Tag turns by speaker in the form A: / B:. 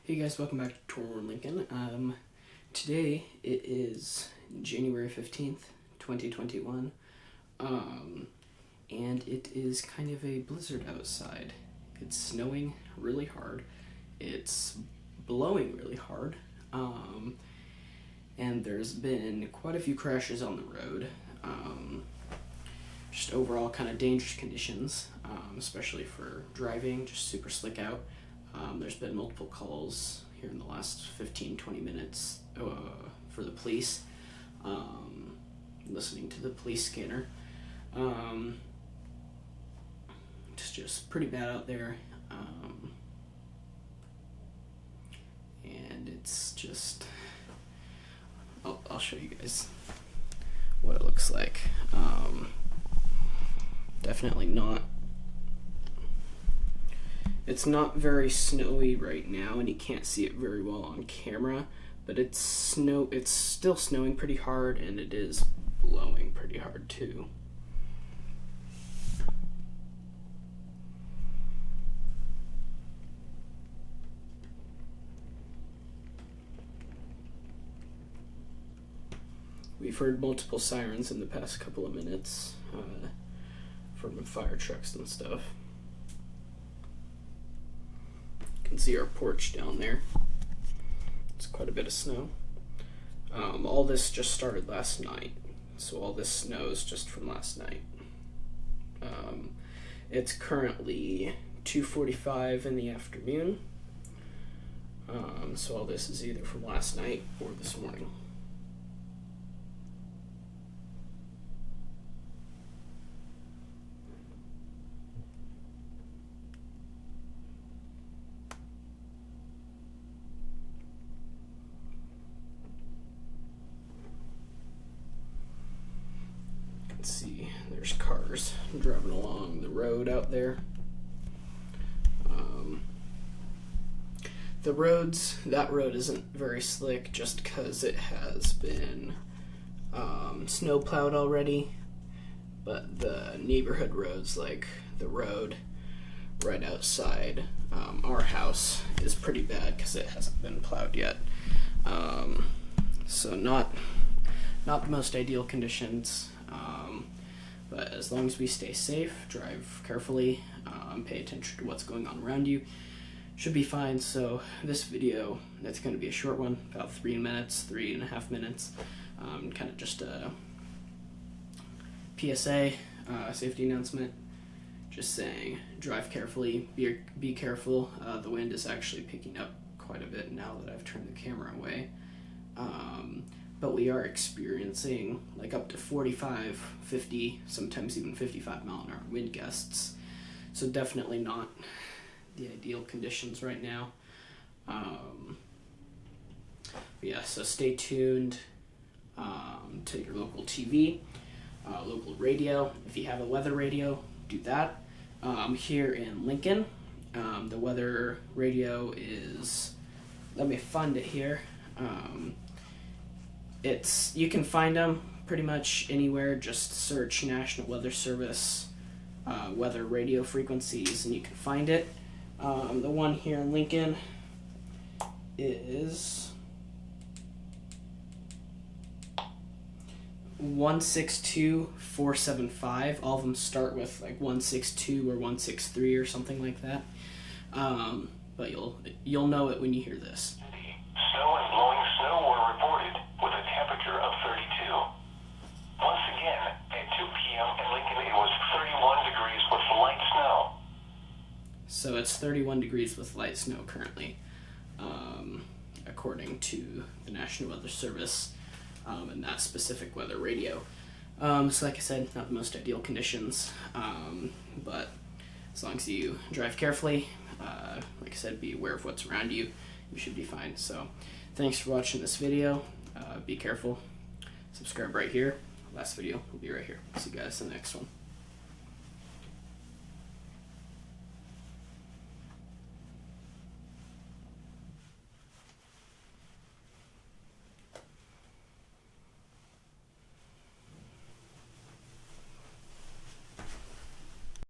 A: Hey guys, welcome back to Tour Lincoln. Today it is January 15th, 2021, and it is kind of a blizzard outside. It's snowing really hard, it's blowing really hard, and there's been quite a few crashes on the road. Just overall kind of dangerous conditions, especially for driving, just super slick out. There's been multiple calls here in the last 15-20 minutes for the police, listening to the police scanner. It's just pretty bad out there, and it's just, I'll show you guys what it looks like. Definitely not. It's not very snowy right now, and you can't see it very well on camera, but it's still snowing pretty hard, and it is blowing pretty hard too. We've heard multiple sirens in the past couple of minutes from fire trucks and stuff. You can see our porch down there. It's quite a bit of snow. All this just started last night, so all this snow is just from last night. It's currently 2:45 in the afternoon, so all this is either from last night or this morning. See, there's cars driving along the road out there. That road isn't very slick just because it has been snow plowed already, but the neighborhood roads, like the road right outside our house, is pretty bad because it hasn't been plowed yet. So not the most ideal conditions. But as long as we stay safe, drive carefully, pay attention to what's going on around you, should be fine. So this video, that's going to be a short one, about 3.5 minutes, kind of just a PSA, safety announcement, just saying drive carefully, be careful. The wind is actually picking up quite a bit now that I've turned the camera away. But we are experiencing like up to 45, 50, sometimes even 55 mile an hour wind gusts. So definitely not the ideal conditions right now. Yeah, so stay tuned to your local TV, local radio. If you have a weather radio, do that. Here in Lincoln, the weather radio is, let me find it here. You can find them pretty much anywhere. Just search National Weather Service weather radio frequencies and you can find it. The one here in Lincoln is 162,475. All of them start with like 162 or 163 or something like that. But you'll know it when you hear this.
B: Snow and blowing snow were reported with a temperature of 32. Once again, at 2 p.m. in Lincoln, it was 31 degrees with light snow.
A: So it's 31 degrees with light snow currently, according to the National Weather Service and that specific weather radio. So like I said, not the most ideal conditions, but as long as you drive carefully, like I said, be aware of what's around you, you should be fine. So thanks for watching this video. Be careful. Subscribe right here. Last video will be right here. See you guys in the next one.